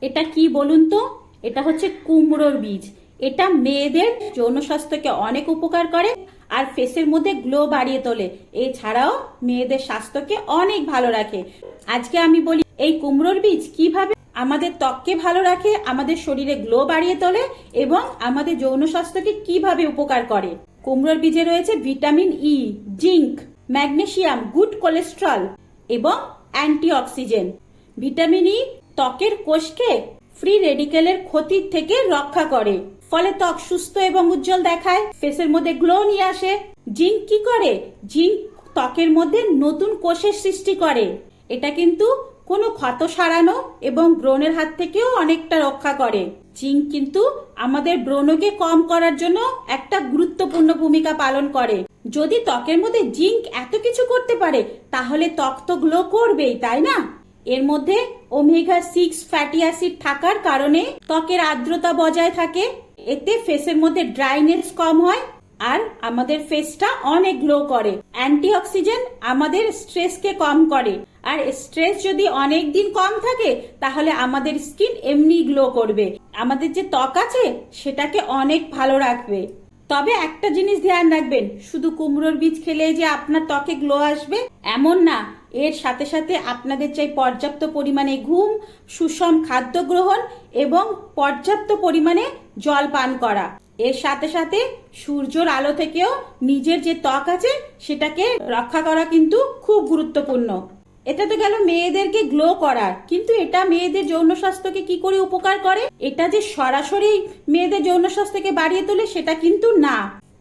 এটা কি বলুন তো? এটা হচ্ছে কুমড়োর বীজ। এটা মেয়েদের যৌন স্বাস্থ্যকে অনেক উপকার করে আর ফেসের মধ্যে গ্লো বাড়িয়ে তোলে। এছাড়াও মেয়েদের স্বাস্থ্যকে অনেক ভালো রাখে। আজকে আমি বলি এই কুমড়োর বীজ কিভাবে আমাদের ত্বককে ভালো রাখে, আমাদের শরীরে গ্লো বাড়িয়ে তোলে এবং আমাদের যৌন স্বাস্থ্যকে কিভাবে উপকার করে। কুমড়োর বীজে রয়েছে vitamin E, zinc, magnesium, good cholesterol এবং অ্যান্টিঅক্সিডেন্ট। ভিটামিন ই ত্বকের কোষকে ফ্রি রেডিকেলের ক্ষতির থেকে রক্ষা করে, ফলে ত্বক সুস্থ এবং উজ্জ্বল দেখায়, ফেসের মধ্যে গ্লো নিয়ে আসে। জিঙ্ক কি করে? জিঙ্ক ত্বকের মধ্যে নতুন কোষের সৃষ্টি করে। এটা কিন্তু কোনো ক্ষত সারানো এবং ব্রণের হাত থেকেও অনেকটা রক্ষা করে। জিঙ্ক কিন্তু আমাদের ব্রণকে কম করার জন্য একটা গুরুত্বপূর্ণ ভূমিকা পালন করে। যদি ত্বকের মধ্যে জিঙ্ক এত কিছু করতে পারে তাহলে ত্বক তো গ্লো করবেই, তাই না? এর মধ্যে ওমেগা 6 ফ্যাটি অ্যাসিড থাকার কারণে ত্বকের আর্দ্রতা বজায় থাকে। এতে ফেসের মধ্যে ড্রাইনেস কম হয় আর আমাদের ফেসটা অনেক গ্লো করে। অ্যান্টিঅক্সিডেন্ট আমাদের স্ট্রেসকে কম করে, আর স্ট্রেস যদি অনেক দিন কম থাকে তাহলে আমাদের স্কিন এমনি গ্লো করবে, আমাদের যে ত্বক আছে সেটাকে অনেক ভালো রাখবে। তবে একটা জিনিস ধ্যান রাখবেন, শুধু কুমড়োর বীজ খেলে যে আপনার ত্বকে গ্লো আসবে এমন না। এর সাথে সাথে আপনাদের চাই পর্যাপ্ত পরিমাণে ঘুম, সুষম খাদ্য গ্রহণ এবং পর্যাপ্ত পরিমাণে জল পান করা। এর সাথে সাথে সূর্যের আলো থেকেও নিজের যে ত্বক আছে সেটাকে রক্ষা করা কিন্তু খুব গুরুত্বপূর্ণ। এটা তো গেল মেয়েদেরকে গ্লো করার, কিন্তু এটা মেয়েদের যৌন স্বাস্থ্যকে কি করে উপকার করে? এটা যে সরাসরি মেয়েদের যৌন স্বাস্থ্যকে বাড়িয়ে তোলে সেটা কিন্তু না,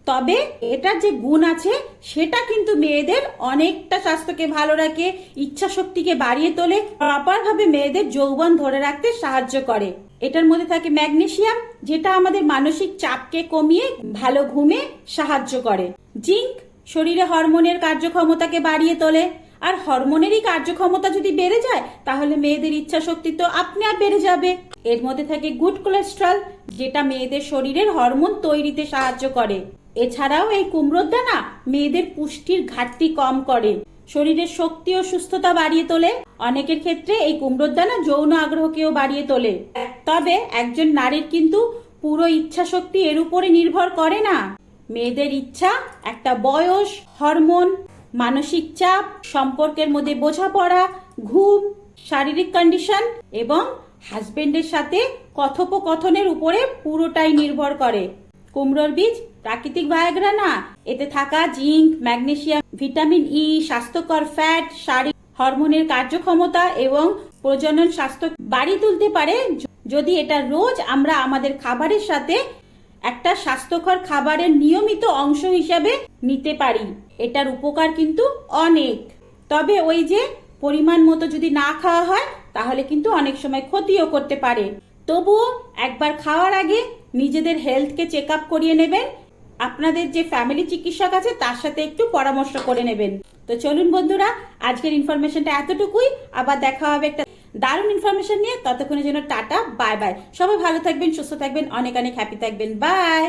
তবে এটার যে গুণ আছে সেটা কিন্তু মেয়েদের অনেকটা স্বাস্থ্যকে ভালো রাখে, ইচ্ছা শক্তিকে বাড়িয়ে তোলে, প্রপার ভাবে মেয়েদের যৌবন ধরে রাখতে সাহায্য করে। এটার মধ্যে থাকে ম্যাগনেসিয়াম, যেটা আমাদের মানসিক চাপকে কমিয়ে ভালো ঘুমে সাহায্য করে। জিঙ্ক শরীরে হরমোনের কার্যক্ষমতাকে বাড়িয়ে তোলে, আর হরমোনেরই কার্যক্ষমতা যদি বেড়ে যায় তাহলে মেয়েদের ইচ্ছা শক্তি তো আপনি আপ বেড়ে যাবে। এর মধ্যে থাকে গুড কোলেস্ট্রল, যেটা মেয়েদের শরীরের হরমোন তৈরিতে সাহায্য করে। এছাড়াও এই কুমড়োর দানা মেয়েদের পুষ্টির ঘাটতি কম করে, শরীরের শক্তি ও সুস্থতা বাড়িয়ে তোলে। অনেকের ক্ষেত্রে এই কুমড়োর দানা যৌন আগ্রহকেও বাড়িয়ে তোলে। তবে একজন নারীর কিন্তু পুরো ইচ্ছা শক্তি এর উপরে নির্ভর করে না। মেয়েদের ইচ্ছা একটা বয়স, হরমোন, মানসিক চাপ, সম্পর্কের মধ্যে বোঝাপড়া, ঘুম, শারীরিক কন্ডিশন এবং হাজবেন্ডের সাথে কথোপকথনের উপরে পুরোটাই নির্ভর করে। কুমড়োর বীজ প্রাকৃতিক ভায়াগ্রা না, এতে থাকা জিঙ্ক, ম্যাগনেসিয়াম, ভিটামিন ই, স্বাস্থ্যকর ফ্যাট, শারীরিক হরমোনের কার্যক্ষমতা এবং প্রজনন স্বাস্থ্য বাড়িয়ে তুলতে পারে যদি এটা রোজ আমরা আমাদের খাবারের সাথে একটা স্বাস্থ্যকর খাবারের নিয়মিত অংশ হিসাবে নিতে পারি। এটার উপকার কিন্তু অনেক, তবে ওই যে পরিমাণ মতো যদি না খাওয়া হয় তাহলে কিন্তু অনেক সময় ক্ষতিও করতে পারে। তবুও একবার খাওয়ার আগে নিজেদের হেলথকে চেক আপ করিয়ে নেবেন, আপনাদের যে ফ্যামিলি চিকিৎসক আছে তার সাথে একটু পরামর্শ করে নেবেন। তো চলুন বন্ধুরা, আজকের ইনফরমেশনটা এতটুকুই, আবার দেখা হবে একটা দারুণ ইনফরমেশন নিয়ে। ততক্ষণের জন্য টাটা, বাই বাই। সবাই ভালো থাকবেন, সুস্থ থাকবেন, অনেক অনেক হ্যাপি থাকবেন, বাই।